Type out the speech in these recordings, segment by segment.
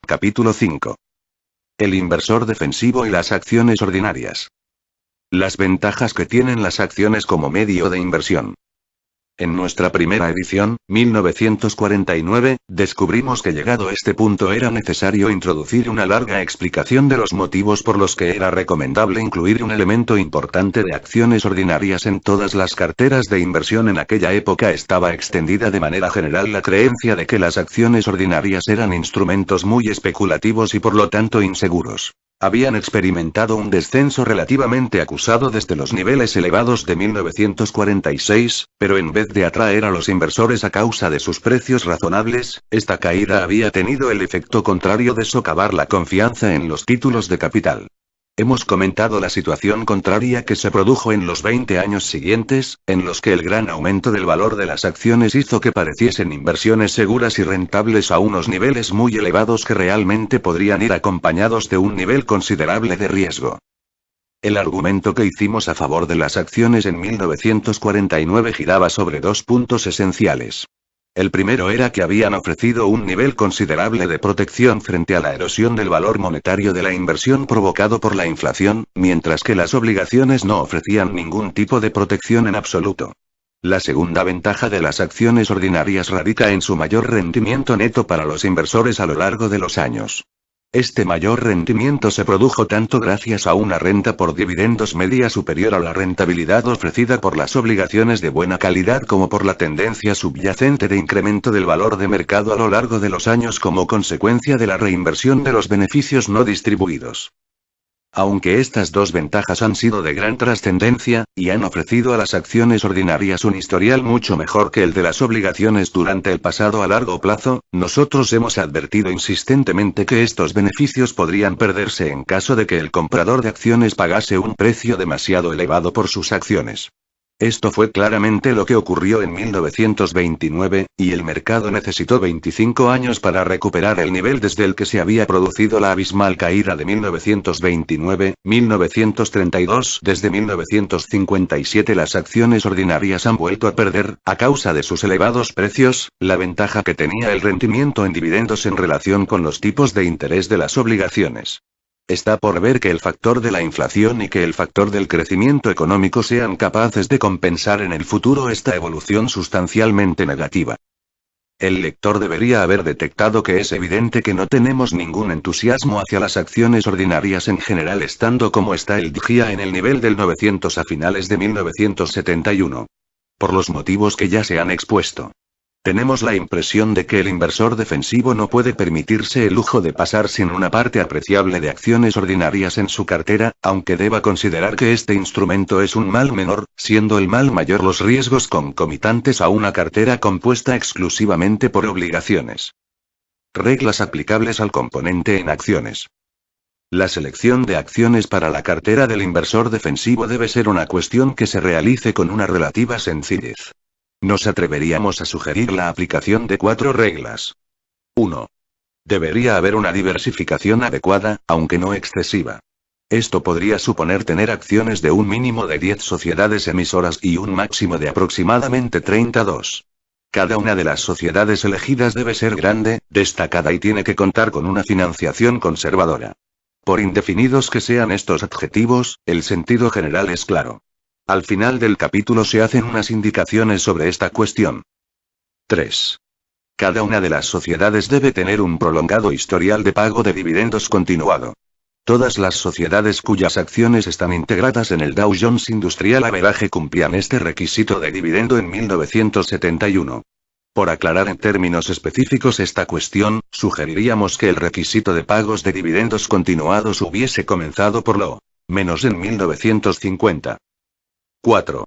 Capítulo 5. El inversor defensivo y las acciones ordinarias. Las ventajas que tienen las acciones como medio de inversión. En nuestra primera edición, 1949, descubrimos que llegado este punto era necesario introducir una larga explicación de los motivos por los que era recomendable incluir un elemento importante de acciones ordinarias en todas las carteras de inversión. En aquella época estaba extendida de manera general la creencia de que las acciones ordinarias eran instrumentos muy especulativos y por lo tanto inseguros. Habían experimentado un descenso relativamente acusado desde los niveles elevados de 1946, pero en vez de atraer a los inversores a causa de sus precios razonables, esta caída había tenido el efecto contrario de socavar la confianza en los títulos de capital. Hemos comentado la situación contraria que se produjo en los 20 años siguientes, en los que el gran aumento del valor de las acciones hizo que pareciesen inversiones seguras y rentables a unos niveles muy elevados que realmente podrían ir acompañados de un nivel considerable de riesgo. El argumento que hicimos a favor de las acciones en 1949 giraba sobre dos puntos esenciales. El primero era que habían ofrecido un nivel considerable de protección frente a la erosión del valor monetario de la inversión provocado por la inflación, mientras que las obligaciones no ofrecían ningún tipo de protección en absoluto. La segunda ventaja de las acciones ordinarias radica en su mayor rendimiento neto para los inversores a lo largo de los años. Este mayor rendimiento se produjo tanto gracias a una renta por dividendos media superior a la rentabilidad ofrecida por las obligaciones de buena calidad como por la tendencia subyacente de incremento del valor de mercado a lo largo de los años como consecuencia de la reinversión de los beneficios no distribuidos. Aunque estas dos ventajas han sido de gran trascendencia, y han ofrecido a las acciones ordinarias un historial mucho mejor que el de las obligaciones durante el pasado a largo plazo, nosotros hemos advertido insistentemente que estos beneficios podrían perderse en caso de que el comprador de acciones pagase un precio demasiado elevado por sus acciones. Esto fue claramente lo que ocurrió en 1929, y el mercado necesitó 25 años para recuperar el nivel desde el que se había producido la abismal caída de 1929-1932. Desde 1957 las acciones ordinarias han vuelto a perder, a causa de sus elevados precios, la ventaja que tenía el rendimiento en dividendos en relación con los tipos de interés de las obligaciones. Está por ver que el factor de la inflación y que el factor del crecimiento económico sean capaces de compensar en el futuro esta evolución sustancialmente negativa. El lector debería haber detectado que es evidente que no tenemos ningún entusiasmo hacia las acciones ordinarias en general estando como está el DXY en el nivel del 900 a finales de 1971. Por los motivos que ya se han expuesto. Tenemos la impresión de que el inversor defensivo no puede permitirse el lujo de pasar sin una parte apreciable de acciones ordinarias en su cartera, aunque deba considerar que este instrumento es un mal menor, siendo el mal mayor los riesgos concomitantes a una cartera compuesta exclusivamente por obligaciones. Reglas aplicables al componente en acciones. La selección de acciones para la cartera del inversor defensivo debe ser una cuestión que se realice con una relativa sencillez. Nos atreveríamos a sugerir la aplicación de 4 reglas. 1. Debería haber una diversificación adecuada, aunque no excesiva. Esto podría suponer tener acciones de un mínimo de 10 sociedades emisoras y un máximo de aproximadamente 32. Cada una de las sociedades elegidas debe ser grande, destacada y tiene que contar con una financiación conservadora. Por indefinidos que sean estos adjetivos, el sentido general es claro. Al final del capítulo se hacen unas indicaciones sobre esta cuestión. 3. Cada una de las sociedades debe tener un prolongado historial de pago de dividendos continuado. Todas las sociedades cuyas acciones están integradas en el Dow Jones Industrial Average cumplían este requisito de dividendo en 1971. Por aclarar en términos específicos esta cuestión, sugeriríamos que el requisito de pagos de dividendos continuados hubiese comenzado por lo menos en 1950. 4.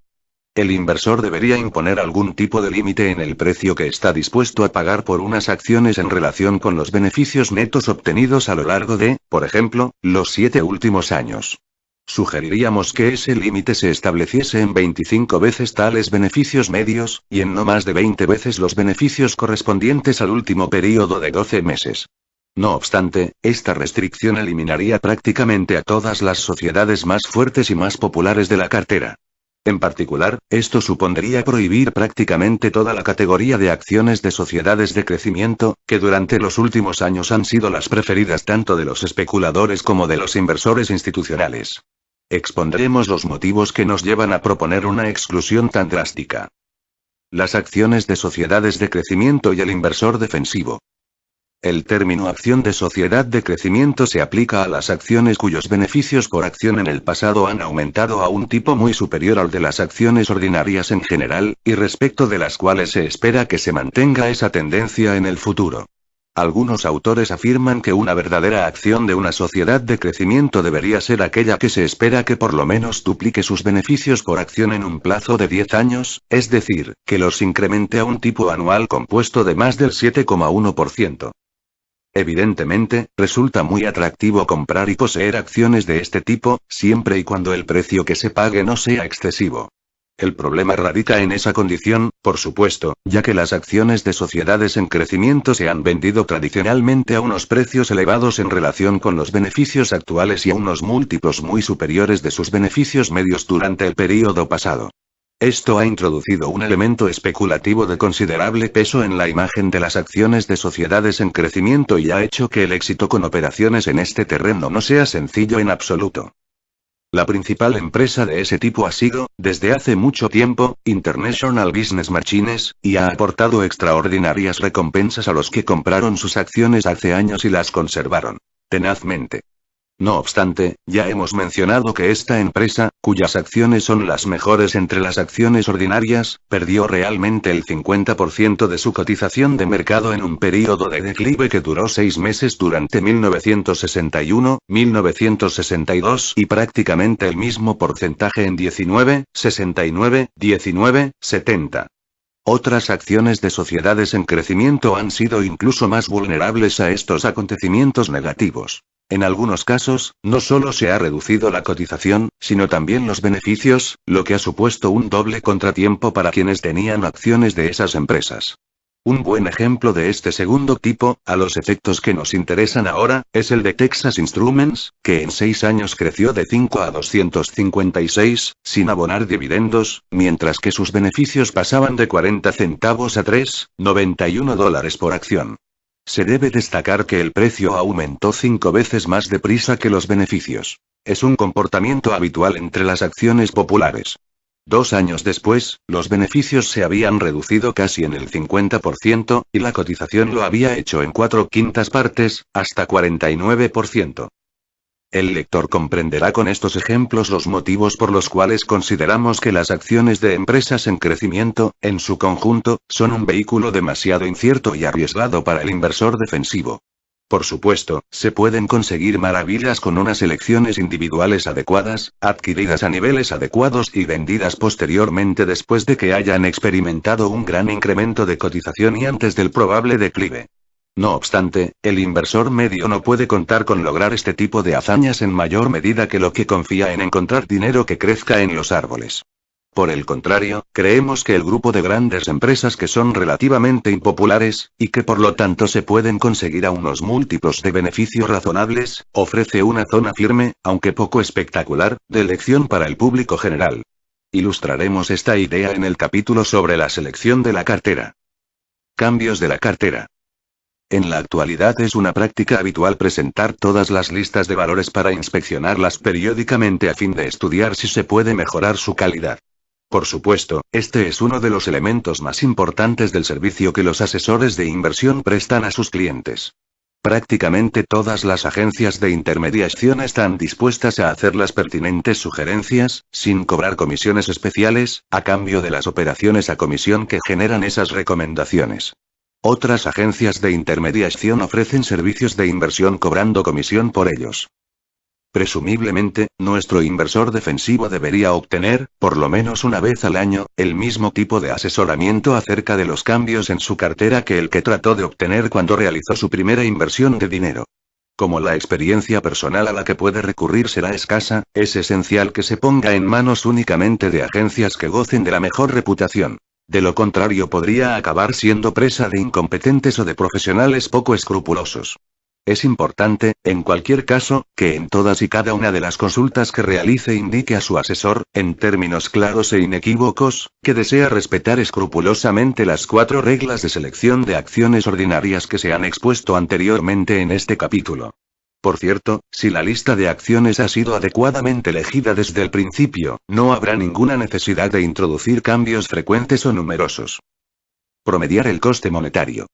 El inversor debería imponer algún tipo de límite en el precio que está dispuesto a pagar por unas acciones en relación con los beneficios netos obtenidos a lo largo de, por ejemplo, los 7 últimos años. Sugeriríamos que ese límite se estableciese en 25 veces tales beneficios medios, y en no más de 20 veces los beneficios correspondientes al último período de 12 meses. No obstante, esta restricción eliminaría prácticamente a todas las sociedades más fuertes y más populares de la cartera. En particular, esto supondría prohibir prácticamente toda la categoría de acciones de sociedades de crecimiento, que durante los últimos años han sido las preferidas tanto de los especuladores como de los inversores institucionales. Expondremos los motivos que nos llevan a proponer una exclusión tan drástica. Las acciones de sociedades de crecimiento y el inversor defensivo. El término acción de sociedad de crecimiento se aplica a las acciones cuyos beneficios por acción en el pasado han aumentado a un tipo muy superior al de las acciones ordinarias en general, y respecto de las cuales se espera que se mantenga esa tendencia en el futuro. Algunos autores afirman que una verdadera acción de una sociedad de crecimiento debería ser aquella que se espera que por lo menos duplique sus beneficios por acción en un plazo de 10 años, es decir, que los incremente a un tipo anual compuesto de más del 7,1%. Evidentemente, resulta muy atractivo comprar y poseer acciones de este tipo, siempre y cuando el precio que se pague no sea excesivo. El problema radica en esa condición, por supuesto, ya que las acciones de sociedades en crecimiento se han vendido tradicionalmente a unos precios elevados en relación con los beneficios actuales y a unos múltiplos muy superiores de sus beneficios medios durante el período pasado. Esto ha introducido un elemento especulativo de considerable peso en la imagen de las acciones de sociedades en crecimiento y ha hecho que el éxito con operaciones en este terreno no sea sencillo en absoluto. La principal empresa de ese tipo ha sido, desde hace mucho tiempo, International Business Machines, y ha aportado extraordinarias recompensas a los que compraron sus acciones hace años y las conservaron tenazmente. No obstante, ya hemos mencionado que esta empresa, cuyas acciones son las mejores entre las acciones ordinarias, perdió realmente el 50% de su cotización de mercado en un período de declive que duró 6 meses durante 1961, 1962 y prácticamente el mismo porcentaje en 19, 69, 19, 70. Otras acciones de sociedades en crecimiento han sido incluso más vulnerables a estos acontecimientos negativos. En algunos casos, no solo se ha reducido la cotización, sino también los beneficios, lo que ha supuesto un doble contratiempo para quienes tenían acciones de esas empresas. Un buen ejemplo de este segundo tipo, a los efectos que nos interesan ahora, es el de Texas Instruments, que en 6 años creció de 5 a 256, sin abonar dividendos, mientras que sus beneficios pasaban de 40 centavos a $3,91 por acción. Se debe destacar que el precio aumentó 5 veces más deprisa que los beneficios. Es un comportamiento habitual entre las acciones populares. 2 años después, los beneficios se habían reducido casi en el 50%, y la cotización lo había hecho en 4/5 partes, hasta 49%. El lector comprenderá con estos ejemplos los motivos por los cuales consideramos que las acciones de empresas en crecimiento, en su conjunto, son un vehículo demasiado incierto y arriesgado para el inversor defensivo. Por supuesto, se pueden conseguir maravillas con unas elecciones individuales adecuadas, adquiridas a niveles adecuados y vendidas posteriormente después de que hayan experimentado un gran incremento de cotización y antes del probable declive. No obstante, el inversor medio no puede contar con lograr este tipo de hazañas en mayor medida que lo que confía en encontrar dinero que crezca en los árboles. Por el contrario, creemos que el grupo de grandes empresas que son relativamente impopulares, y que por lo tanto se pueden conseguir a unos múltiplos de beneficios razonables, ofrece una zona firme, aunque poco espectacular, de elección para el público general. Ilustraremos esta idea en el capítulo sobre la selección de la cartera. Cambios de la cartera. En la actualidad es una práctica habitual presentar todas las listas de valores para inspeccionarlas periódicamente a fin de estudiar si se puede mejorar su calidad. Por supuesto, este es uno de los elementos más importantes del servicio que los asesores de inversión prestan a sus clientes. Prácticamente todas las agencias de intermediación están dispuestas a hacer las pertinentes sugerencias, sin cobrar comisiones especiales, a cambio de las operaciones a comisión que generan esas recomendaciones. Otras agencias de intermediación ofrecen servicios de inversión cobrando comisión por ellos. Presumiblemente, nuestro inversor defensivo debería obtener, por lo menos una vez al año, el mismo tipo de asesoramiento acerca de los cambios en su cartera que el que trató de obtener cuando realizó su primera inversión de dinero. Como la experiencia personal a la que puede recurrir será escasa, es esencial que se ponga en manos únicamente de agencias que gocen de la mejor reputación. De lo contrario podría acabar siendo presa de incompetentes o de profesionales poco escrupulosos. Es importante, en cualquier caso, que en todas y cada una de las consultas que realice indique a su asesor, en términos claros e inequívocos, que desea respetar escrupulosamente las 4 reglas de selección de acciones ordinarias que se han expuesto anteriormente en este capítulo. Por cierto, si la lista de acciones ha sido adecuadamente elegida desde el principio, no habrá ninguna necesidad de introducir cambios frecuentes o numerosos. Promediar el coste monetario.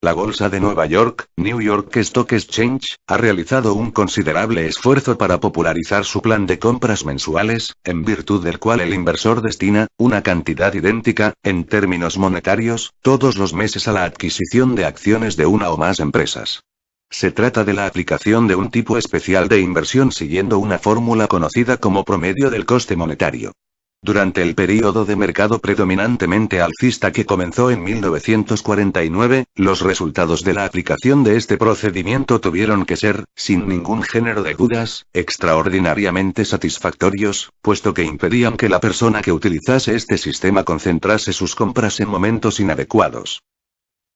La Bolsa de Nueva York, New York Stock Exchange, ha realizado un considerable esfuerzo para popularizar su plan de compras mensuales, en virtud del cual el inversor destina una cantidad idéntica, en términos monetarios, todos los meses a la adquisición de acciones de una o más empresas. Se trata de la aplicación de un tipo especial de inversión siguiendo una fórmula conocida como promedio del coste monetario. Durante el período de mercado predominantemente alcista que comenzó en 1949, los resultados de la aplicación de este procedimiento tuvieron que ser, sin ningún género de dudas, extraordinariamente satisfactorios, puesto que impedían que la persona que utilizase este sistema concentrase sus compras en momentos inadecuados.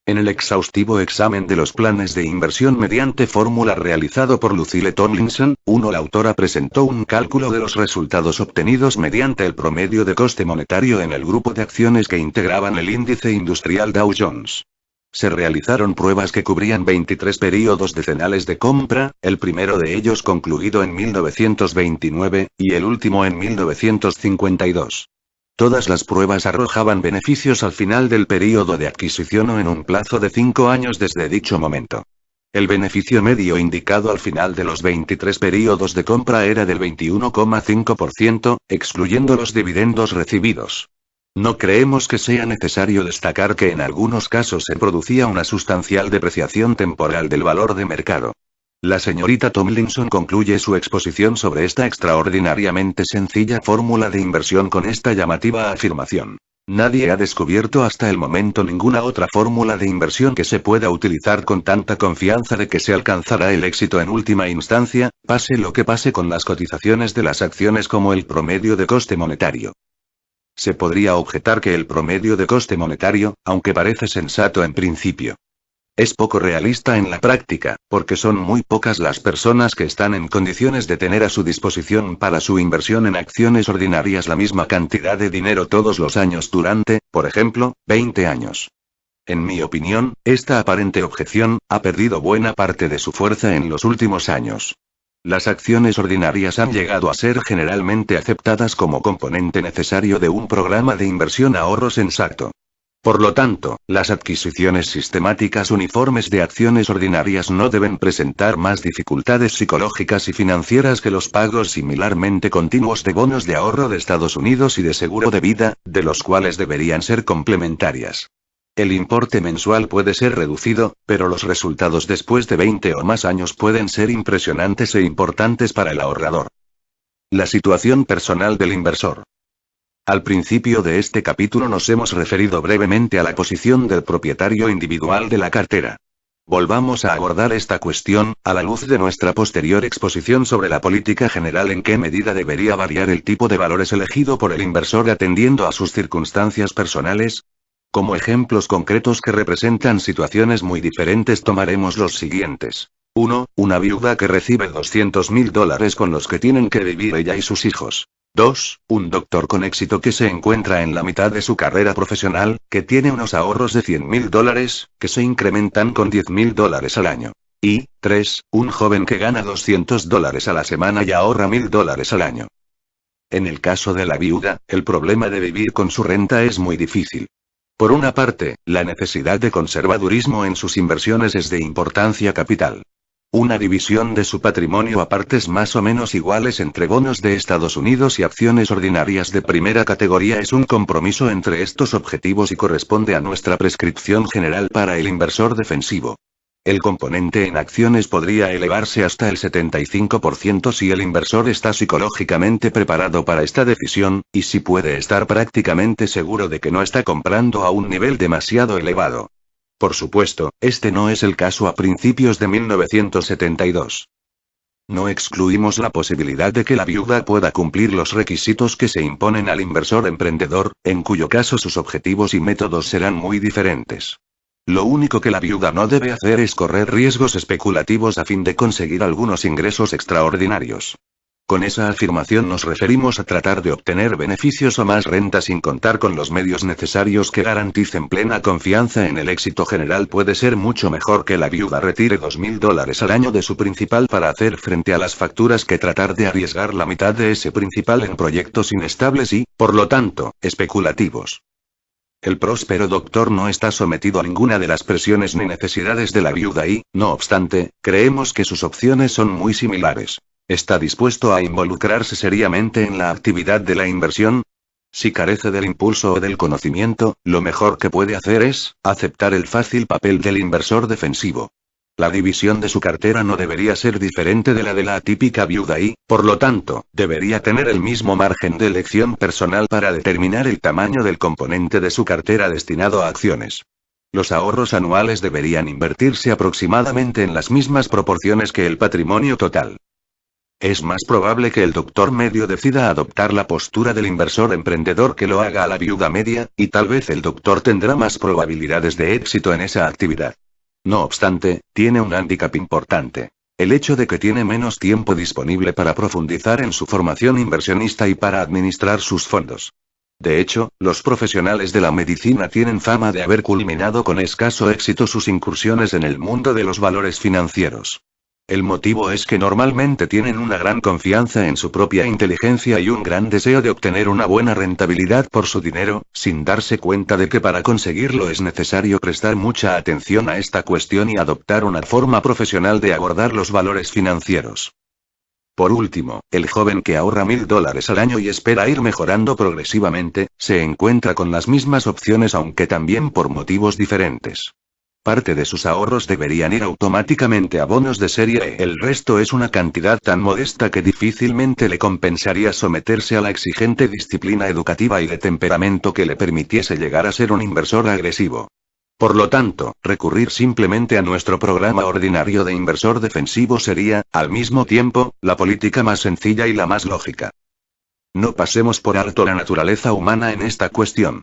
En el exhaustivo examen de los planes de inversión mediante fórmula realizado por Lucille Tomlinson, la autora presentó un cálculo de los resultados obtenidos mediante el promedio de coste monetario en el grupo de acciones que integraban el índice industrial Dow Jones. Se realizaron pruebas que cubrían 23 períodos decenales de compra, el primero de ellos concluido en 1929, y el último en 1952. Todas las pruebas arrojaban beneficios al final del período de adquisición o en un plazo de 5 años desde dicho momento. El beneficio medio indicado al final de los 23 períodos de compra era del 21,5%, excluyendo los dividendos recibidos. No creemos que sea necesario destacar que en algunos casos se producía una sustancial depreciación temporal del valor de mercado. La señorita Tomlinson concluye su exposición sobre esta extraordinariamente sencilla fórmula de inversión con esta llamativa afirmación. Nadie ha descubierto hasta el momento ninguna otra fórmula de inversión que se pueda utilizar con tanta confianza de que se alcanzará el éxito en última instancia, pase lo que pase con las cotizaciones de las acciones como el promedio de coste monetario. Se podría objetar que el promedio de coste monetario, aunque parece sensato en principio, es poco realista en la práctica, porque son muy pocas las personas que están en condiciones de tener a su disposición para su inversión en acciones ordinarias la misma cantidad de dinero todos los años durante, por ejemplo, 20 años. En mi opinión, esta aparente objeción ha perdido buena parte de su fuerza en los últimos años. Las acciones ordinarias han llegado a ser generalmente aceptadas como componente necesario de un programa de inversión ahorro sensato. Por lo tanto, las adquisiciones sistemáticas uniformes de acciones ordinarias no deben presentar más dificultades psicológicas y financieras que los pagos similarmente continuos de bonos de ahorro de Estados Unidos y de seguro de vida, de los cuales deberían ser complementarias. El importe mensual puede ser reducido, pero los resultados después de 20 o más años pueden ser impresionantes e importantes para el ahorrador. La situación personal del inversor. Al principio de este capítulo nos hemos referido brevemente a la posición del propietario individual de la cartera. Volvamos a abordar esta cuestión, a la luz de nuestra posterior exposición sobre la política general en qué medida debería variar el tipo de valores elegido por el inversor atendiendo a sus circunstancias personales. Como ejemplos concretos que representan situaciones muy diferentes tomaremos los siguientes. 1. Una viuda que recibe $200.000 con los que tienen que vivir ella y sus hijos. 2. Un doctor con éxito que se encuentra en la mitad de su carrera profesional, que tiene unos ahorros de $100.000, que se incrementan con $10.000 al año. Y 3. Un joven que gana $200 a la semana y ahorra $1.000 al año. En el caso de la viuda, el problema de vivir con su renta es muy difícil. Por una parte, la necesidad de conservadurismo en sus inversiones es de importancia capital. Una división de su patrimonio a partes más o menos iguales entre bonos de Estados Unidos y acciones ordinarias de primera categoría es un compromiso entre estos objetivos y corresponde a nuestra prescripción general para el inversor defensivo. El componente en acciones podría elevarse hasta el 75% si el inversor está psicológicamente preparado para esta decisión, y si puede estar prácticamente seguro de que no está comprando a un nivel demasiado elevado. Por supuesto, este no es el caso a principios de 1972. No excluimos la posibilidad de que la viuda pueda cumplir los requisitos que se imponen al inversor emprendedor, en cuyo caso sus objetivos y métodos serán muy diferentes. Lo único que la viuda no debe hacer es correr riesgos especulativos a fin de conseguir algunos ingresos extraordinarios. Con esa afirmación nos referimos a tratar de obtener beneficios o más renta sin contar con los medios necesarios que garanticen plena confianza en el éxito general. Puede ser mucho mejor que la viuda retire $2.000 al año de su principal para hacer frente a las facturas que tratar de arriesgar la mitad de ese principal en proyectos inestables y, por lo tanto, especulativos. El próspero doctor no está sometido a ninguna de las presiones ni necesidades de la viuda y, no obstante, creemos que sus opciones son muy similares. ¿Está dispuesto a involucrarse seriamente en la actividad de la inversión? Si carece del impulso o del conocimiento, lo mejor que puede hacer es aceptar el fácil papel del inversor defensivo. La división de su cartera no debería ser diferente de la de la típica viuda y, por lo tanto, debería tener el mismo margen de elección personal para determinar el tamaño del componente de su cartera destinado a acciones. Los ahorros anuales deberían invertirse aproximadamente en las mismas proporciones que el patrimonio total. Es más probable que el doctor medio decida adoptar la postura del inversor emprendedor que lo haga a la viuda media, y tal vez el doctor tendrá más probabilidades de éxito en esa actividad. No obstante, tiene un hándicap importante. El hecho de que tiene menos tiempo disponible para profundizar en su formación inversionista y para administrar sus fondos. De hecho, los profesionales de la medicina tienen fama de haber culminado con escaso éxito sus incursiones en el mundo de los valores financieros. El motivo es que normalmente tienen una gran confianza en su propia inteligencia y un gran deseo de obtener una buena rentabilidad por su dinero, sin darse cuenta de que para conseguirlo es necesario prestar mucha atención a esta cuestión y adoptar una forma profesional de abordar los valores financieros. Por último, el joven que ahorra $1.000 al año y espera ir mejorando progresivamente, se encuentra con las mismas opciones aunque también por motivos diferentes. Parte de sus ahorros deberían ir automáticamente a bonos de serie E. El resto es una cantidad tan modesta que difícilmente le compensaría someterse a la exigente disciplina educativa y de temperamento que le permitiese llegar a ser un inversor agresivo. Por lo tanto, recurrir simplemente a nuestro programa ordinario de inversor defensivo sería, al mismo tiempo, la política más sencilla y la más lógica. No pasemos por alto la naturaleza humana en esta cuestión.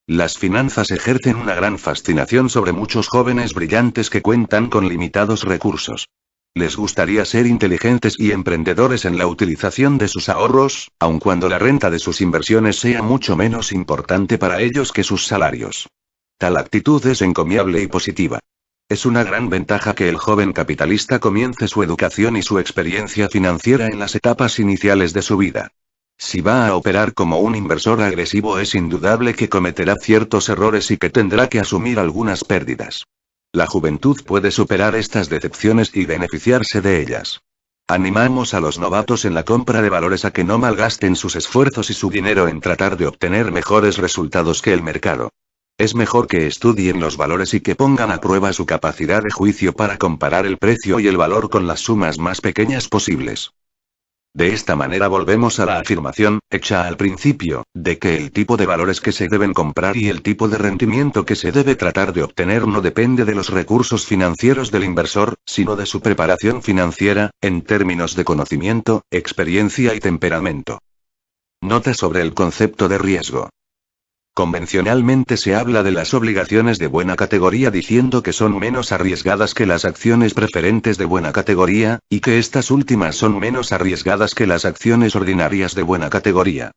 Las finanzas ejercen una gran fascinación sobre muchos jóvenes brillantes que cuentan con limitados recursos. Les gustaría ser inteligentes y emprendedores en la utilización de sus ahorros, aun cuando la renta de sus inversiones sea mucho menos importante para ellos que sus salarios. Tal actitud es encomiable y positiva. Es una gran ventaja que el joven capitalista comience su educación y su experiencia financiera en las etapas iniciales de su vida. Si va a operar como un inversor agresivo es indudable que cometerá ciertos errores y que tendrá que asumir algunas pérdidas. La juventud puede superar estas decepciones y beneficiarse de ellas. Animamos a los novatos en la compra de valores a que no malgasten sus esfuerzos y su dinero en tratar de obtener mejores resultados que el mercado. Es mejor que estudien los valores y que pongan a prueba su capacidad de juicio para comparar el precio y el valor con las sumas más pequeñas posibles. De esta manera volvemos a la afirmación, hecha al principio, de que el tipo de valores que se deben comprar y el tipo de rendimiento que se debe tratar de obtener no depende de los recursos financieros del inversor, sino de su preparación financiera, en términos de conocimiento, experiencia y temperamento. Nota sobre el concepto de riesgo. Convencionalmente se habla de las obligaciones de buena categoría diciendo que son menos arriesgadas que las acciones preferentes de buena categoría, y que estas últimas son menos arriesgadas que las acciones ordinarias de buena categoría.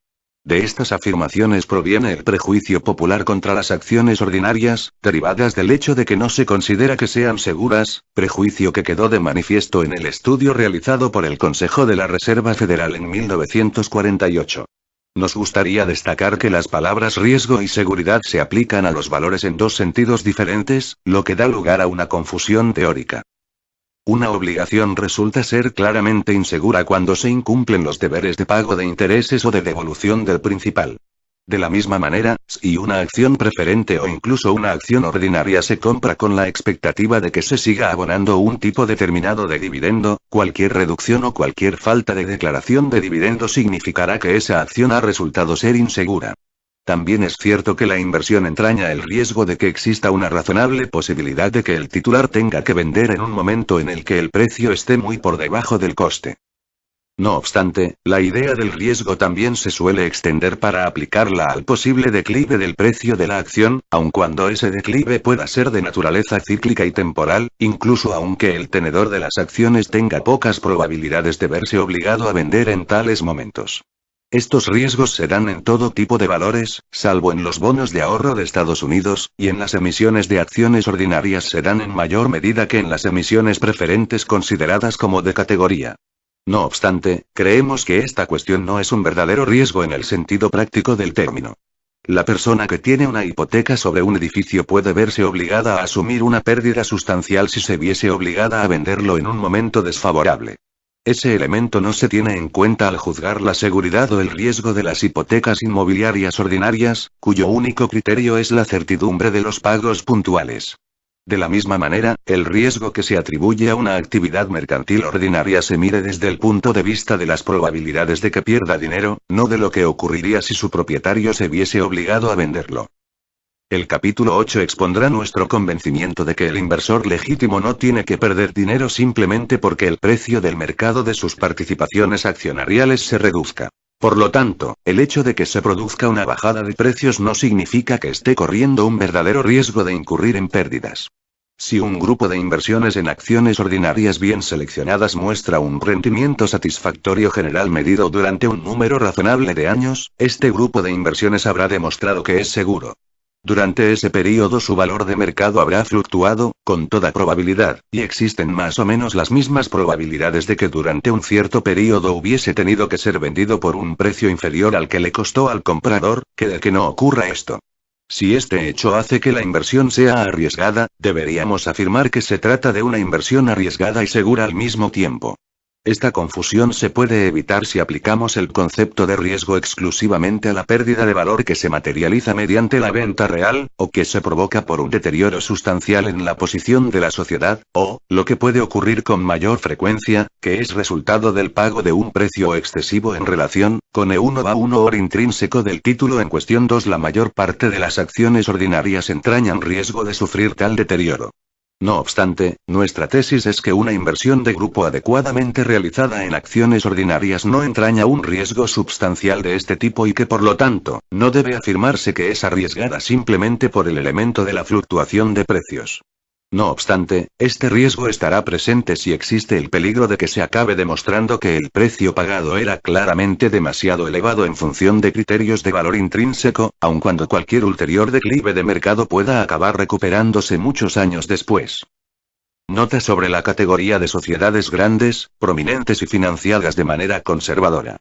De estas afirmaciones proviene el prejuicio popular contra las acciones ordinarias, derivadas del hecho de que no se considera que sean seguras, prejuicio que quedó de manifiesto en el estudio realizado por el Consejo de la Reserva Federal en 1948. Nos gustaría destacar que las palabras riesgo y seguridad se aplican a los valores en dos sentidos diferentes, lo que da lugar a una confusión teórica. Una obligación resulta ser claramente insegura cuando se incumplen los deberes de pago de intereses o de devolución del principal. De la misma manera, si una acción preferente o incluso una acción ordinaria se compra con la expectativa de que se siga abonando un tipo determinado de dividendo, cualquier reducción o cualquier falta de declaración de dividendo significará que esa acción ha resultado ser insegura. También es cierto que la inversión entraña el riesgo de que exista una razonable posibilidad de que el titular tenga que vender en un momento en el que el precio esté muy por debajo del coste. No obstante, la idea del riesgo también se suele extender para aplicarla al posible declive del precio de la acción, aun cuando ese declive pueda ser de naturaleza cíclica y temporal, incluso aunque el tenedor de las acciones tenga pocas probabilidades de verse obligado a vender en tales momentos. Estos riesgos se dan en todo tipo de valores, salvo en los bonos de ahorro de Estados Unidos, y en las emisiones de acciones ordinarias se dan en mayor medida que en las emisiones preferentes consideradas como de categoría. No obstante, creemos que esta cuestión no es un verdadero riesgo en el sentido práctico del término. La persona que tiene una hipoteca sobre un edificio puede verse obligada a asumir una pérdida sustancial si se viese obligada a venderlo en un momento desfavorable. Ese elemento no se tiene en cuenta al juzgar la seguridad o el riesgo de las hipotecas inmobiliarias ordinarias, cuyo único criterio es la certidumbre de los pagos puntuales. De la misma manera, el riesgo que se atribuye a una actividad mercantil ordinaria se mide desde el punto de vista de las probabilidades de que pierda dinero, no de lo que ocurriría si su propietario se viese obligado a venderlo. El capítulo 8 expondrá nuestro convencimiento de que el inversor legítimo no tiene que perder dinero simplemente porque el precio del mercado de sus participaciones accionariales se reduzca. Por lo tanto, el hecho de que se produzca una bajada de precios no significa que esté corriendo un verdadero riesgo de incurrir en pérdidas. Si un grupo de inversiones en acciones ordinarias bien seleccionadas muestra un rendimiento satisfactorio general medido durante un número razonable de años, este grupo de inversiones habrá demostrado que es seguro. Durante ese período su valor de mercado habrá fluctuado, con toda probabilidad, y existen más o menos las mismas probabilidades de que durante un cierto período hubiese tenido que ser vendido por un precio inferior al que le costó al comprador, que de que no ocurra esto. Si este hecho hace que la inversión sea arriesgada, deberíamos afirmar que se trata de una inversión arriesgada y segura al mismo tiempo. Esta confusión se puede evitar si aplicamos el concepto de riesgo exclusivamente a la pérdida de valor que se materializa mediante la venta real, o que se provoca por un deterioro sustancial en la posición de la sociedad, o, lo que puede ocurrir con mayor frecuencia, que es resultado del pago de un precio excesivo en relación con E1/1 intrínseco del título en cuestión. 2. La mayor parte de las acciones ordinarias entrañan riesgo de sufrir tal deterioro. No obstante, nuestra tesis es que una inversión de grupo adecuadamente realizada en acciones ordinarias no entraña un riesgo substancial de este tipo y que por lo tanto, no debe afirmarse que es arriesgada simplemente por el elemento de la fluctuación de precios. No obstante, este riesgo estará presente si existe el peligro de que se acabe demostrando que el precio pagado era claramente demasiado elevado en función de criterios de valor intrínseco, aun cuando cualquier ulterior declive de mercado pueda acabar recuperándose muchos años después. Nota sobre la categoría de sociedades grandes, prominentes y financiadas de manera conservadora.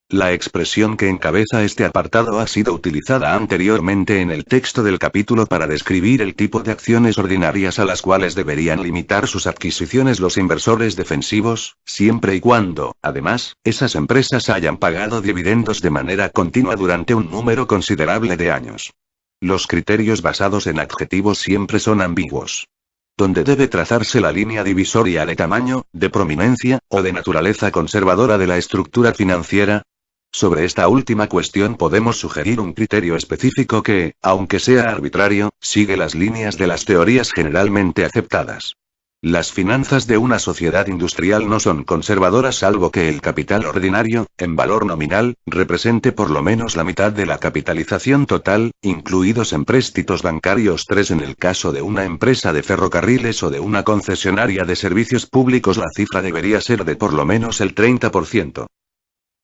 La expresión que encabeza este apartado ha sido utilizada anteriormente en el texto del capítulo para describir el tipo de acciones ordinarias a las cuales deberían limitar sus adquisiciones los inversores defensivos, siempre y cuando, además, esas empresas hayan pagado dividendos de manera continua durante un número considerable de años. Los criterios basados en adjetivos siempre son ambiguos. Donde debe trazarse la línea divisoria de tamaño, de prominencia, o de naturaleza conservadora de la estructura financiera? Sobre esta última cuestión podemos sugerir un criterio específico que, aunque sea arbitrario, sigue las líneas de las teorías generalmente aceptadas. Las finanzas de una sociedad industrial no son conservadoras salvo que el capital ordinario, en valor nominal, represente por lo menos la mitad de la capitalización total, incluidos empréstitos bancarios. 3. En el caso de una empresa de ferrocarriles o de una concesionaria de servicios públicos la cifra debería ser de por lo menos el 30%.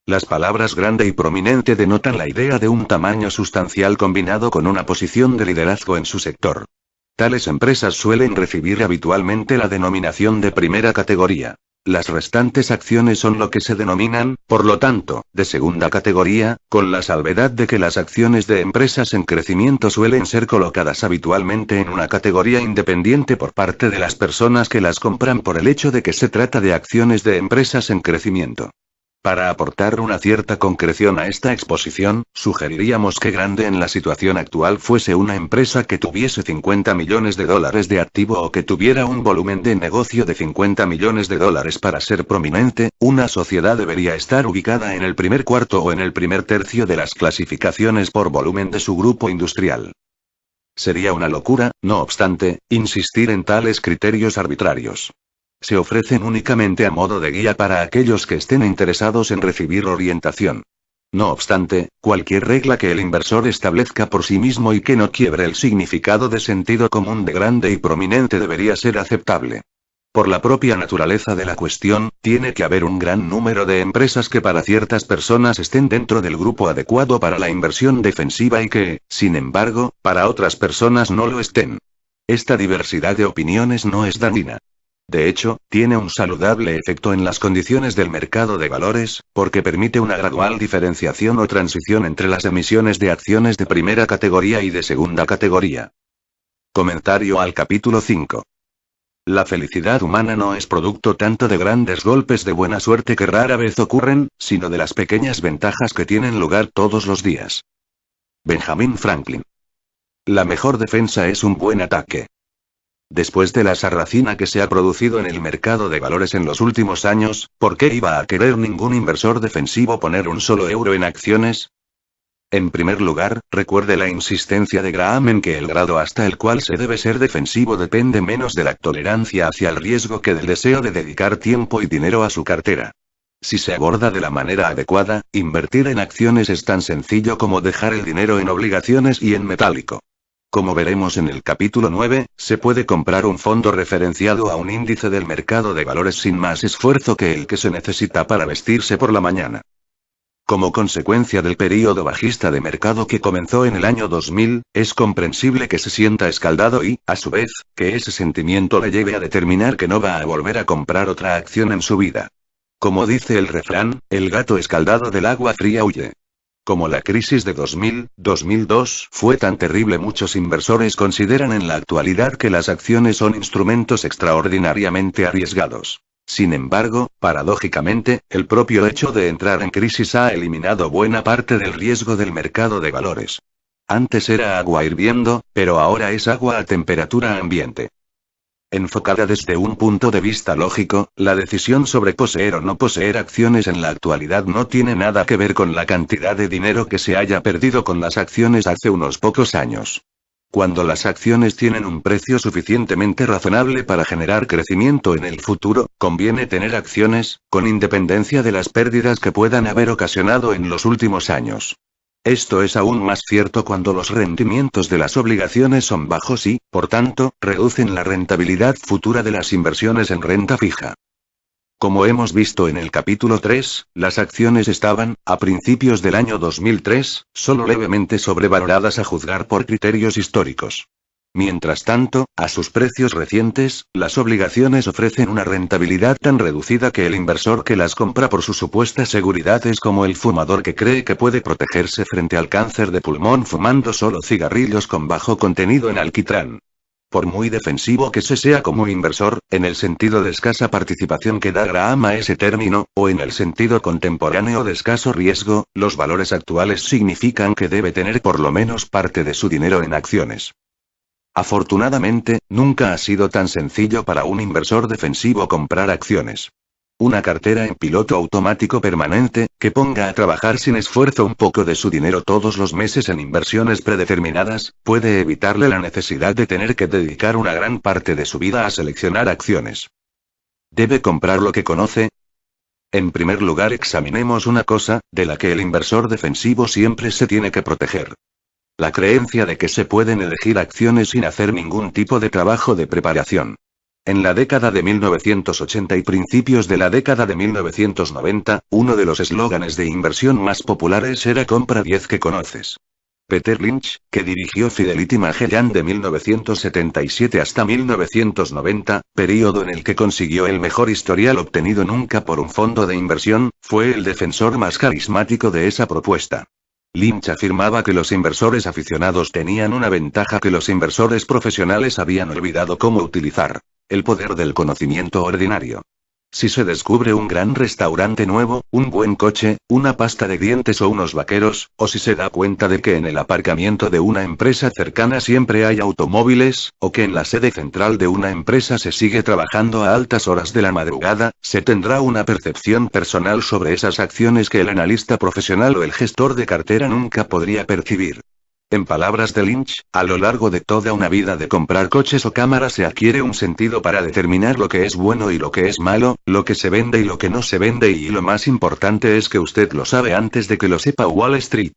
Las palabras grande y prominente denotan la idea de un tamaño sustancial combinado con una posición de liderazgo en su sector. Tales empresas suelen recibir habitualmente la denominación de primera categoría. Las restantes acciones son lo que se denominan, por lo tanto, de segunda categoría, con la salvedad de que las acciones de empresas en crecimiento suelen ser colocadas habitualmente en una categoría independiente por parte de las personas que las compran por el hecho de que se trata de acciones de empresas en crecimiento. Para aportar una cierta concreción a esta exposición, sugeriríamos que grande en la situación actual fuese una empresa que tuviese 50 millones de dólares de activo o que tuviera un volumen de negocio de 50 millones de dólares. Para ser prominente, una sociedad debería estar ubicada en el primer cuarto o en el primer tercio de las clasificaciones por volumen de su grupo industrial. Sería una locura, no obstante, insistir en tales criterios arbitrarios. se ofrecen únicamente a modo de guía para aquellos que estén interesados en recibir orientación. No obstante, cualquier regla que el inversor establezca por sí mismo y que no quiebre el significado de sentido común de grande y prominente debería ser aceptable. Por la propia naturaleza de la cuestión, tiene que haber un gran número de empresas que para ciertas personas estén dentro del grupo adecuado para la inversión defensiva y que, sin embargo, para otras personas no lo estén. Esta diversidad de opiniones no es dañina. De hecho, tiene un saludable efecto en las condiciones del mercado de valores, porque permite una gradual diferenciación o transición entre las emisiones de acciones de primera categoría y de segunda categoría. Comentario al capítulo 5. La felicidad humana no es producto tanto de grandes golpes de buena suerte que rara vez ocurren, sino de las pequeñas ventajas que tienen lugar todos los días. Benjamin Franklin. La mejor defensa es un buen ataque. Después de la sarracina que se ha producido en el mercado de valores en los últimos años, ¿por qué iba a querer ningún inversor defensivo poner un solo euro en acciones? En primer lugar, recuerde la insistencia de Graham en que el grado hasta el cual se debe ser defensivo depende menos de la tolerancia hacia el riesgo que del deseo de dedicar tiempo y dinero a su cartera. Si se aborda de la manera adecuada, invertir en acciones es tan sencillo como dejar el dinero en obligaciones y en metálico. Como veremos en el capítulo 9, se puede comprar un fondo referenciado a un índice del mercado de valores sin más esfuerzo que el que se necesita para vestirse por la mañana. Como consecuencia del período bajista de mercado que comenzó en el año 2000, es comprensible que se sienta escaldado y, a su vez, que ese sentimiento le lleve a determinar que no va a volver a comprar otra acción en su vida. Como dice el refrán, el gato escaldado del agua fría huye. Como la crisis de 2000-2002 fue tan terrible, muchos inversores consideran en la actualidad que las acciones son instrumentos extraordinariamente arriesgados. Sin embargo, paradójicamente, el propio hecho de entrar en crisis ha eliminado buena parte del riesgo del mercado de valores. Antes era agua hirviendo, pero ahora es agua a temperatura ambiente. Enfocada desde un punto de vista lógico, la decisión sobre poseer o no poseer acciones en la actualidad no tiene nada que ver con la cantidad de dinero que se haya perdido con las acciones hace unos pocos años. Cuando las acciones tienen un precio suficientemente razonable para generar crecimiento en el futuro, conviene tener acciones, con independencia de las pérdidas que puedan haber ocasionado en los últimos años. Esto es aún más cierto cuando los rendimientos de las obligaciones son bajos y, por tanto, reducen la rentabilidad futura de las inversiones en renta fija. Como hemos visto en el capítulo 3, las acciones estaban, a principios del año 2003, solo levemente sobrevaloradas a juzgar por criterios históricos. Mientras tanto, a sus precios recientes, las obligaciones ofrecen una rentabilidad tan reducida que el inversor que las compra por su supuesta seguridad es como el fumador que cree que puede protegerse frente al cáncer de pulmón fumando solo cigarrillos con bajo contenido en alquitrán. Por muy defensivo que se sea como inversor, en el sentido de escasa participación que da Graham a ese término, o en el sentido contemporáneo de escaso riesgo, los valores actuales significan que debe tener por lo menos parte de su dinero en acciones. Afortunadamente, nunca ha sido tan sencillo para un inversor defensivo comprar acciones. Una cartera en piloto automático permanente, que ponga a trabajar sin esfuerzo un poco de su dinero todos los meses en inversiones predeterminadas, puede evitarle la necesidad de tener que dedicar una gran parte de su vida a seleccionar acciones. ¿Debe comprar lo que conoce? En primer lugar, examinemos una cosa, de la que el inversor defensivo siempre se tiene que proteger. La creencia de que se pueden elegir acciones sin hacer ningún tipo de trabajo de preparación. En la década de 1980 y principios de la década de 1990, uno de los eslóganes de inversión más populares era "compra 10 que conoces". Peter Lynch, que dirigió Fidelity Magellan de 1977 hasta 1990, período en el que consiguió el mejor historial obtenido nunca por un fondo de inversión, fue el defensor más carismático de esa propuesta. Lynch afirmaba que los inversores aficionados tenían una ventaja que los inversores profesionales habían olvidado cómo utilizar: el poder del conocimiento ordinario. Si se descubre un gran restaurante nuevo, un buen coche, una pasta de dientes o unos vaqueros, o si se da cuenta de que en el aparcamiento de una empresa cercana siempre hay automóviles, o que en la sede central de una empresa se sigue trabajando a altas horas de la madrugada, se tendrá una percepción personal sobre esas acciones que el analista profesional o el gestor de cartera nunca podría percibir. En palabras de Lynch, a lo largo de toda una vida de comprar coches o cámaras se adquiere un sentido para determinar lo que es bueno y lo que es malo, lo que se vende y lo que no se vende, y lo más importante es que usted lo sabe antes de que lo sepa Wall Street.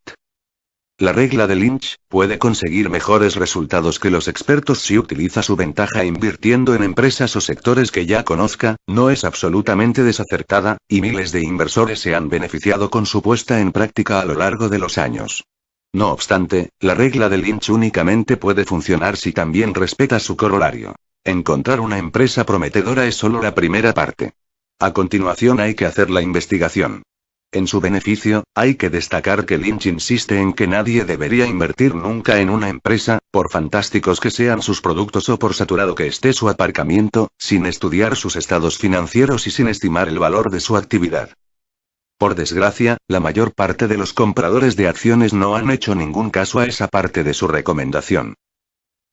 La regla de Lynch puede conseguir mejores resultados que los expertos si utiliza su ventaja invirtiendo en empresas o sectores que ya conozca, no es absolutamente desacertada, y miles de inversores se han beneficiado con su puesta en práctica a lo largo de los años. No obstante, la regla de Lynch únicamente puede funcionar si también respeta su corolario. Encontrar una empresa prometedora es solo la primera parte. A continuación hay que hacer la investigación. En su beneficio, hay que destacar que Lynch insiste en que nadie debería invertir nunca en una empresa, por fantásticos que sean sus productos o por saturado que esté su aparcamiento, sin estudiar sus estados financieros y sin estimar el valor de su actividad. Por desgracia, la mayor parte de los compradores de acciones no han hecho ningún caso a esa parte de su recomendación.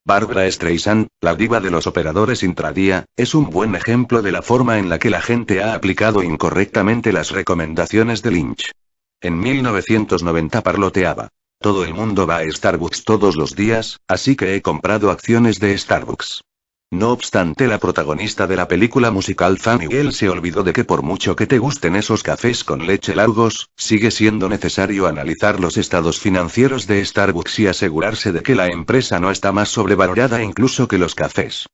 Barbra Streisand, la diva de los operadores intradía, es un buen ejemplo de la forma en la que la gente ha aplicado incorrectamente las recomendaciones de Lynch. En 1990 parloteaba: todo el mundo va a Starbucks todos los días, así que he comprado acciones de Starbucks. No obstante, la protagonista de la película musical Fanny Hill se olvidó de que por mucho que te gusten esos cafés con leche largos, sigue siendo necesario analizar los estados financieros de Starbucks y asegurarse de que la empresa no está más sobrevalorada incluso que los cafés.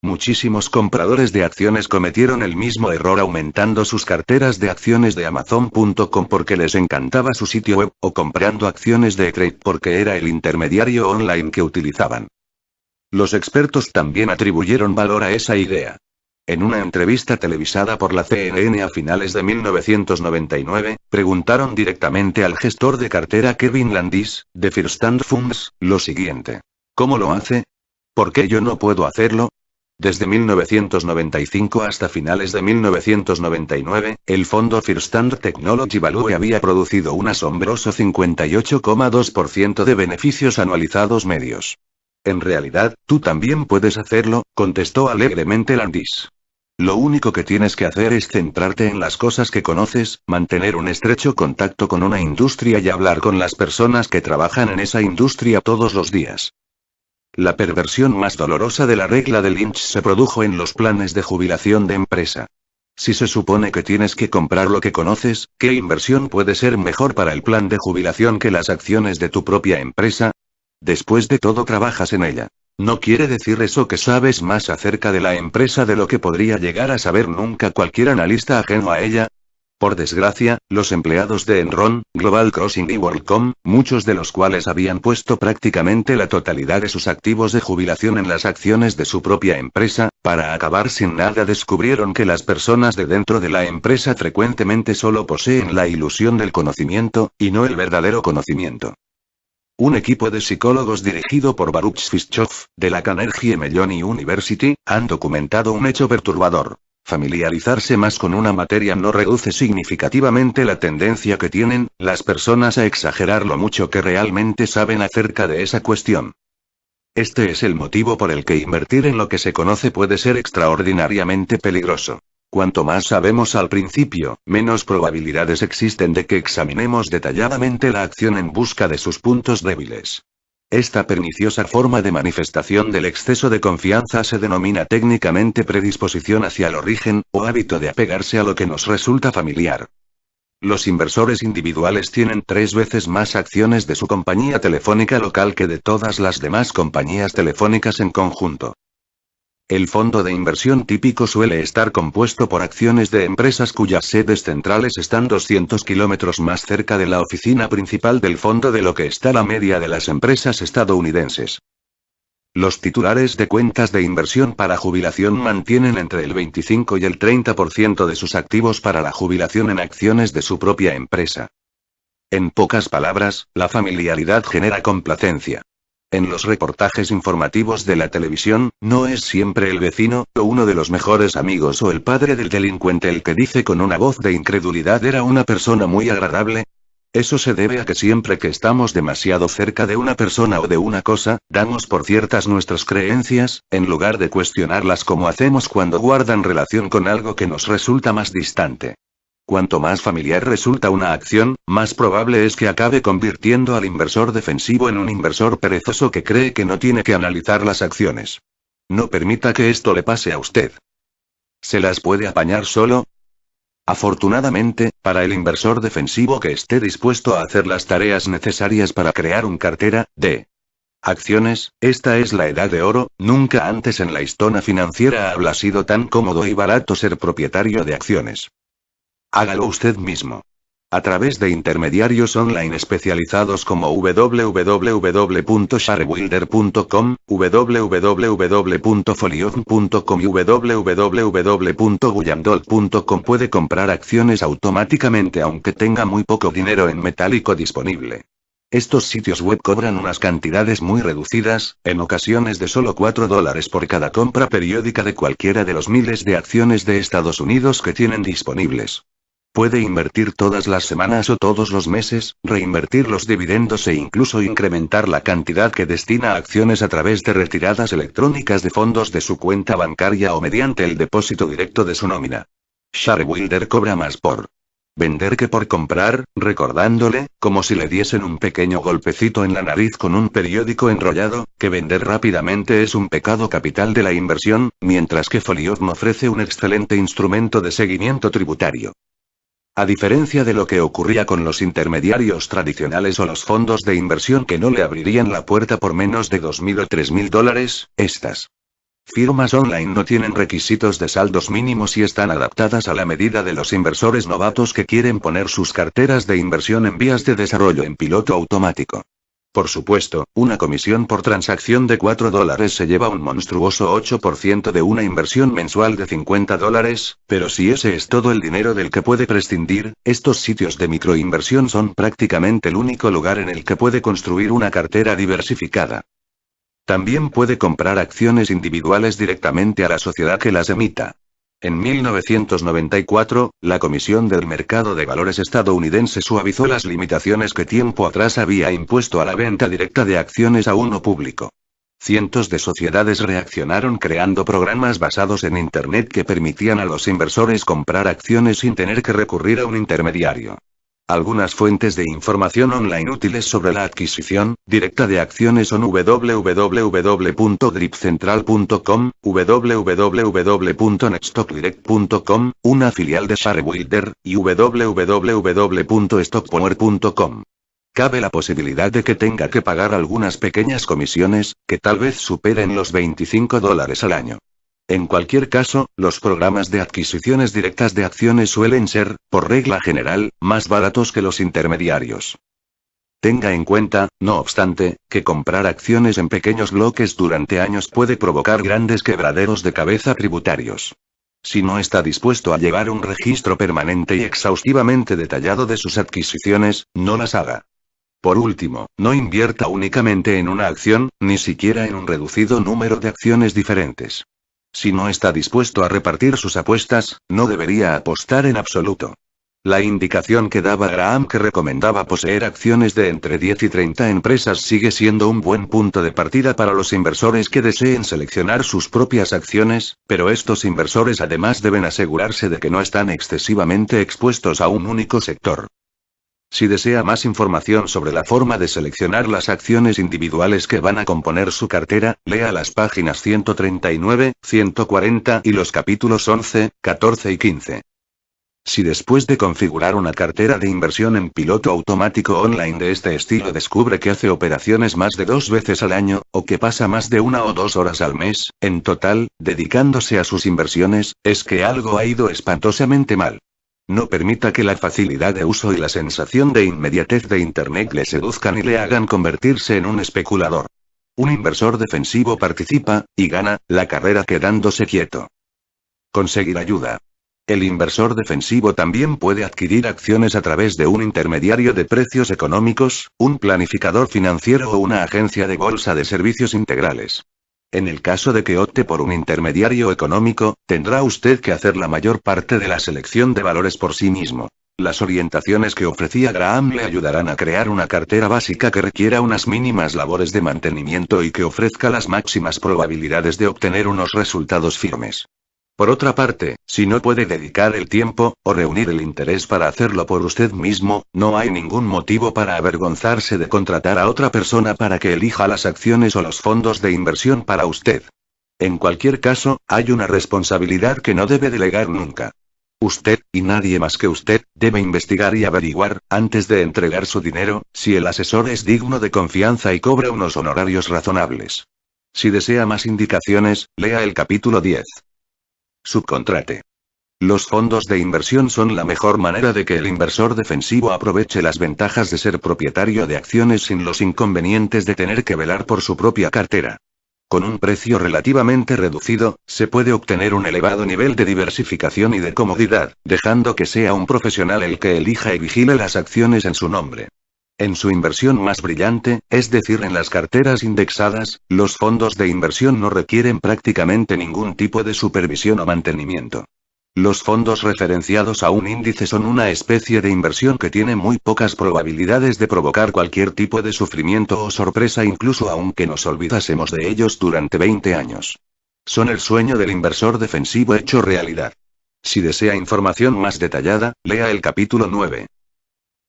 Muchísimos compradores de acciones cometieron el mismo error aumentando sus carteras de acciones de Amazon.com porque les encantaba su sitio web, o comprando acciones de E-Trade porque era el intermediario online que utilizaban. Los expertos también atribuyeron valor a esa idea. En una entrevista televisada por la CNN a finales de 1999, preguntaron directamente al gestor de cartera Kevin Landis, de First Stand Funds, lo siguiente: ¿cómo lo hace? ¿Por qué yo no puedo hacerlo? Desde 1995 hasta finales de 1999, el fondo First Stand Technology Value había producido un asombroso 58,2% de beneficios anualizados medios. En realidad, tú también puedes hacerlo, contestó alegremente Landis. Lo único que tienes que hacer es centrarte en las cosas que conoces, mantener un estrecho contacto con una industria y hablar con las personas que trabajan en esa industria todos los días. La perversión más dolorosa de la regla de Lynch se produjo en los planes de jubilación de empresa. Si se supone que tienes que comprar lo que conoces, ¿qué inversión puede ser mejor para el plan de jubilación que las acciones de tu propia empresa? Después de todo, trabajas en ella. ¿No quiere decir eso que sabes más acerca de la empresa de lo que podría llegar a saber nunca cualquier analista ajeno a ella? Por desgracia, los empleados de Enron, Global Crossing y WorldCom, muchos de los cuales habían puesto prácticamente la totalidad de sus activos de jubilación en las acciones de su propia empresa, para acabar sin nada descubrieron que las personas de dentro de la empresa frecuentemente solo poseen la ilusión del conocimiento, y no el verdadero conocimiento. Un equipo de psicólogos dirigido por Baruch Fischoff, de la Carnegie Mellon University, han documentado un hecho perturbador. Familiarizarse más con una materia no reduce significativamente la tendencia que tienen las personas a exagerar lo mucho que realmente saben acerca de esa cuestión. Este es el motivo por el que invertir en lo que se conoce puede ser extraordinariamente peligroso. Cuanto más sabemos al principio, menos probabilidades existen de que examinemos detalladamente la acción en busca de sus puntos débiles. Esta perniciosa forma de manifestación del exceso de confianza se denomina técnicamente predisposición hacia el origen, o hábito de apegarse a lo que nos resulta familiar. Los inversores individuales tienen 3 veces más acciones de su compañía telefónica local que de todas las demás compañías telefónicas en conjunto. El fondo de inversión típico suele estar compuesto por acciones de empresas cuyas sedes centrales están 200 kilómetros más cerca de la oficina principal del fondo de lo que está la media de las empresas estadounidenses. Los titulares de cuentas de inversión para jubilación mantienen entre el 25 y el 30% de sus activos para la jubilación en acciones de su propia empresa. En pocas palabras, la familiaridad genera complacencia. En los reportajes informativos de la televisión, no es siempre el vecino, o uno de los mejores amigos o el padre del delincuente el que dice con una voz de incredulidad: era una persona muy agradable. Eso se debe a que siempre que estamos demasiado cerca de una persona o de una cosa, damos por ciertas nuestras creencias, en lugar de cuestionarlas como hacemos cuando guardan relación con algo que nos resulta más distante. Cuanto más familiar resulta una acción, más probable es que acabe convirtiendo al inversor defensivo en un inversor perezoso que cree que no tiene que analizar las acciones. No permita que esto le pase a usted. ¿Se las puede apañar solo? Afortunadamente, para el inversor defensivo que esté dispuesto a hacer las tareas necesarias para crear una cartera de acciones, esta es la edad de oro. Nunca antes en la historia financiera había sido tan cómodo y barato ser propietario de acciones. Hágalo usted mismo. A través de intermediarios online especializados como www.sharewilder.com, www.folioz.com y www.guyandol.com puede comprar acciones automáticamente aunque tenga muy poco dinero en metálico disponible. Estos sitios web cobran unas cantidades muy reducidas, en ocasiones de solo $4 por cada compra periódica de cualquiera de los miles de acciones de Estados Unidos que tienen disponibles. Puede invertir todas las semanas o todos los meses, reinvertir los dividendos e incluso incrementar la cantidad que destina a acciones a través de retiradas electrónicas de fondos de su cuenta bancaria o mediante el depósito directo de su nómina. Sharewilder cobra más por vender que por comprar, recordándole, como si le diesen un pequeño golpecito en la nariz con un periódico enrollado, que vender rápidamente es un pecado capital de la inversión, mientras que Folioz ofrece un excelente instrumento de seguimiento tributario. A diferencia de lo que ocurría con los intermediarios tradicionales o los fondos de inversión que no le abrirían la puerta por menos de $2.000 o $3.000, estas firmas online no tienen requisitos de saldos mínimos y están adaptadas a la medida de los inversores novatos que quieren poner sus carteras de inversión en vías de desarrollo en piloto automático. Por supuesto, una comisión por transacción de $4 se lleva un monstruoso 8% de una inversión mensual de $50, pero si ese es todo el dinero del que puede prescindir, estos sitios de microinversión son prácticamente el único lugar en el que puede construir una cartera diversificada. También puede comprar acciones individuales directamente a la sociedad que las emita. En 1994, la Comisión del Mercado de Valores estadounidense suavizó las limitaciones que tiempo atrás había impuesto a la venta directa de acciones a uno público. Cientos de sociedades reaccionaron creando programas basados en Internet que permitían a los inversores comprar acciones sin tener que recurrir a un intermediario. Algunas fuentes de información online útiles sobre la adquisición directa de acciones son www.gripcentral.com, www.nextstockdirect.com, una filial de Sharewilder, y www.stockpower.com. Cabe la posibilidad de que tenga que pagar algunas pequeñas comisiones, que tal vez superen los $25 al año. En cualquier caso, los programas de adquisiciones directas de acciones suelen ser, por regla general, más baratos que los intermediarios. Tenga en cuenta, no obstante, que comprar acciones en pequeños bloques durante años puede provocar grandes quebraderos de cabeza tributarios. Si no está dispuesto a llevar un registro permanente y exhaustivamente detallado de sus adquisiciones, no las haga. Por último, no invierta únicamente en una acción, ni siquiera en un reducido número de acciones diferentes. Si no está dispuesto a repartir sus apuestas, no debería apostar en absoluto. La indicación que daba Graham que recomendaba poseer acciones de entre 10 y 30 empresas sigue siendo un buen punto de partida para los inversores que deseen seleccionar sus propias acciones, pero estos inversores además deben asegurarse de que no están excesivamente expuestos a un único sector. Si desea más información sobre la forma de seleccionar las acciones individuales que van a componer su cartera, lea las páginas 139, 140 y los capítulos 11, 14 y 15. Si después de configurar una cartera de inversión en piloto automático online de este estilo descubre que hace operaciones más de 2 veces al año, o que pasa más de 1 o 2 horas al mes, en total, dedicándose a sus inversiones, es que algo ha ido espantosamente mal. No permita que la facilidad de uso y la sensación de inmediatez de Internet le seduzcan y le hagan convertirse en un especulador. Un inversor defensivo participa, y gana, la carrera quedándose quieto. Conseguir ayuda. El inversor defensivo también puede adquirir acciones a través de un intermediario de precios económicos, un planificador financiero o una agencia de bolsa de servicios integrales. En el caso de que opte por un intermediario económico, tendrá usted que hacer la mayor parte de la selección de valores por sí mismo. Las orientaciones que ofrecía Graham le ayudarán a crear una cartera básica que requiera unas mínimas labores de mantenimiento y que ofrezca las máximas probabilidades de obtener unos resultados firmes. Por otra parte, si no puede dedicar el tiempo, o reunir el interés para hacerlo por usted mismo, no hay ningún motivo para avergonzarse de contratar a otra persona para que elija las acciones o los fondos de inversión para usted. En cualquier caso, hay una responsabilidad que no debe delegar nunca. Usted, y nadie más que usted, debe investigar y averiguar, antes de entregar su dinero, si el asesor es digno de confianza y cobra unos honorarios razonables. Si desea más indicaciones, lea el capítulo 10. Subcontrate. Los fondos de inversión son la mejor manera de que el inversor defensivo aproveche las ventajas de ser propietario de acciones sin los inconvenientes de tener que velar por su propia cartera. Con un precio relativamente reducido, se puede obtener un elevado nivel de diversificación y de comodidad, dejando que sea un profesional el que elija y vigile las acciones en su nombre. En su inversión más brillante, es decir, en las carteras indexadas, los fondos de inversión no requieren prácticamente ningún tipo de supervisión o mantenimiento. Los fondos referenciados a un índice son una especie de inversión que tiene muy pocas probabilidades de provocar cualquier tipo de sufrimiento o sorpresa, incluso aunque nos olvidásemos de ellos durante 20 años. Son el sueño del inversor defensivo hecho realidad. Si desea información más detallada, lea el capítulo 9.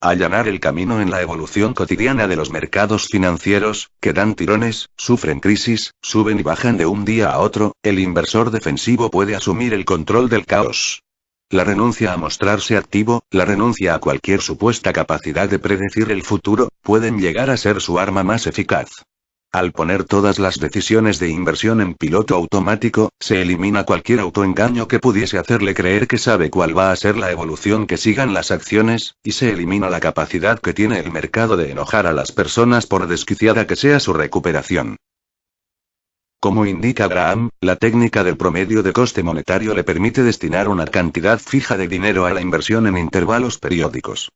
Allanar el camino en la evolución cotidiana de los mercados financieros, que dan tirones, sufren crisis, suben y bajan de un día a otro, el inversor defensivo puede asumir el control del caos. La renuncia a mostrarse activo, la renuncia a cualquier supuesta capacidad de predecir el futuro, pueden llegar a ser su arma más eficaz. Al poner todas las decisiones de inversión en piloto automático, se elimina cualquier autoengaño que pudiese hacerle creer que sabe cuál va a ser la evolución que sigan las acciones, y se elimina la capacidad que tiene el mercado de enojar a las personas por desquiciada que sea su recuperación. Como indica Graham, la técnica del promedio de coste monetario le permite destinar una cantidad fija de dinero a la inversión en intervalos periódicos.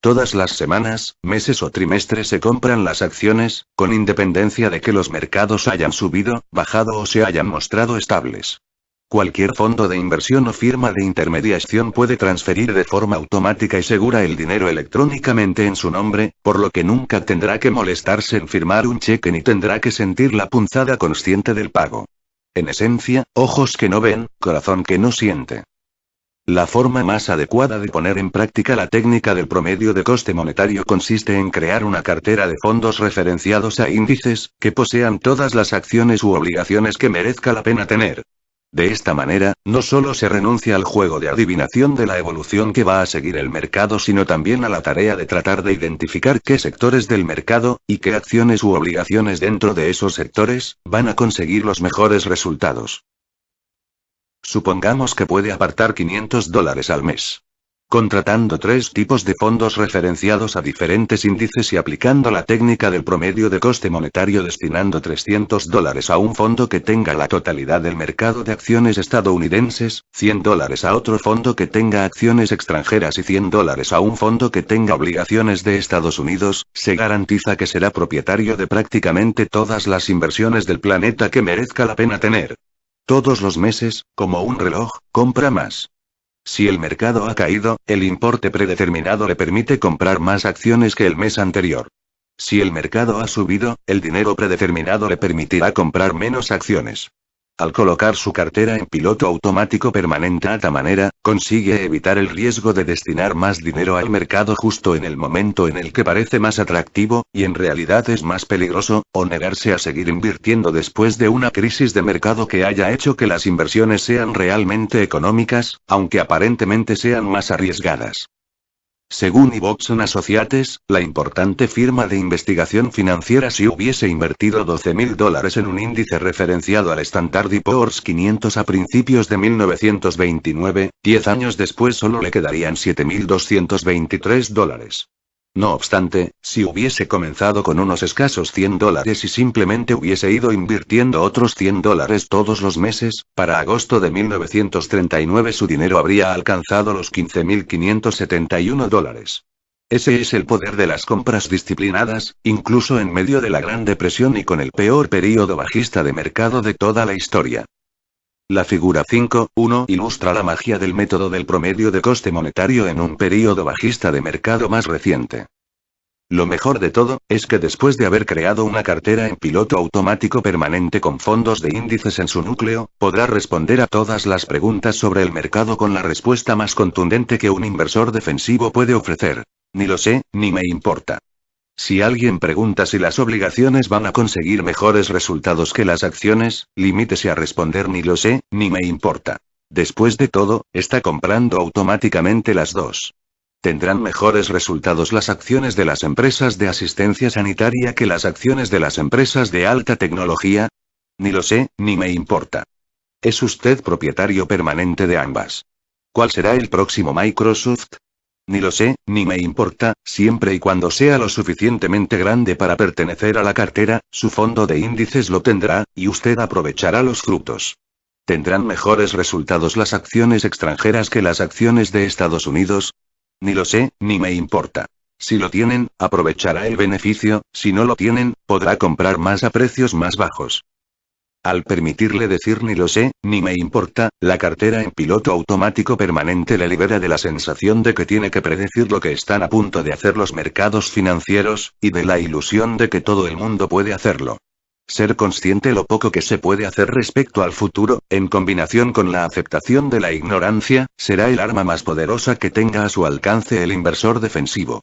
Todas las semanas, meses o trimestres se compran las acciones, con independencia de que los mercados hayan subido, bajado o se hayan mostrado estables. Cualquier fondo de inversión o firma de intermediación puede transferir de forma automática y segura el dinero electrónicamente en su nombre, por lo que nunca tendrá que molestarse en firmar un cheque ni tendrá que sentir la punzada consciente del pago. En esencia, ojos que no ven, corazón que no siente. La forma más adecuada de poner en práctica la técnica del promedio de coste monetario consiste en crear una cartera de fondos referenciados a índices, que posean todas las acciones u obligaciones que merezca la pena tener. De esta manera, no solo se renuncia al juego de adivinación de la evolución que va a seguir el mercado, sino también a la tarea de tratar de identificar qué sectores del mercado, y qué acciones u obligaciones dentro de esos sectores, van a conseguir los mejores resultados. Supongamos que puede apartar $500 al mes. Contratando 3 tipos de fondos referenciados a diferentes índices y aplicando la técnica del promedio de coste monetario, destinando $300 a un fondo que tenga la totalidad del mercado de acciones estadounidenses, $100 a otro fondo que tenga acciones extranjeras y $100 a un fondo que tenga obligaciones de Estados Unidos, se garantiza que será propietario de prácticamente todas las inversiones del planeta que merezca la pena tener. Todos los meses, como un reloj, compra más. Si el mercado ha caído, el importe predeterminado le permite comprar más acciones que el mes anterior. Si el mercado ha subido, el dinero predeterminado le permitirá comprar menos acciones. Al colocar su cartera en piloto automático permanente de esta manera, consigue evitar el riesgo de destinar más dinero al mercado justo en el momento en el que parece más atractivo, y en realidad es más peligroso, o negarse a seguir invirtiendo después de una crisis de mercado que haya hecho que las inversiones sean realmente económicas, aunque aparentemente sean más arriesgadas. Según Iboxon Associates, la importante firma de investigación financiera, si hubiese invertido $12.000 en un índice referenciado al Standard & Poor's 500 a principios de 1929, 10 años después solo le quedarían $7.223. No obstante, si hubiese comenzado con unos escasos $100 y simplemente hubiese ido invirtiendo otros $100 todos los meses, para agosto de 1939 su dinero habría alcanzado los $15.571. Ese es el poder de las compras disciplinadas, incluso en medio de la Gran Depresión y con el peor período bajista de mercado de toda la historia. La figura 5.1 ilustra la magia del método del promedio de coste monetario en un período bajista de mercado más reciente. Lo mejor de todo, es que después de haber creado una cartera en piloto automático permanente con fondos de índices en su núcleo, podrá responder a todas las preguntas sobre el mercado con la respuesta más contundente que un inversor defensivo puede ofrecer. Ni lo sé, ni me importa. Si alguien pregunta si las obligaciones van a conseguir mejores resultados que las acciones, limítese a responder ni lo sé, ni me importa. Después de todo, está comprando automáticamente las dos. ¿Tendrán mejores resultados las acciones de las empresas de asistencia sanitaria que las acciones de las empresas de alta tecnología? Ni lo sé, ni me importa. ¿Es usted propietario permanente de ambas? ¿Cuál será el próximo Microsoft? Ni lo sé, ni me importa, siempre y cuando sea lo suficientemente grande para pertenecer a la cartera, su fondo de índices lo tendrá, y usted aprovechará los frutos. ¿Tendrán mejores resultados las acciones extranjeras que las acciones de Estados Unidos? Ni lo sé, ni me importa. Si lo tienen, aprovechará el beneficio, si no lo tienen, podrá comprar más a precios más bajos. Al permitirle decir ni lo sé, ni me importa, la cartera en piloto automático permanente le libera de la sensación de que tiene que predecir lo que están a punto de hacer los mercados financieros, y de la ilusión de que todo el mundo puede hacerlo. Ser consciente lo poco que se puede hacer respecto al futuro, en combinación con la aceptación de la ignorancia, será el arma más poderosa que tenga a su alcance el inversor defensivo.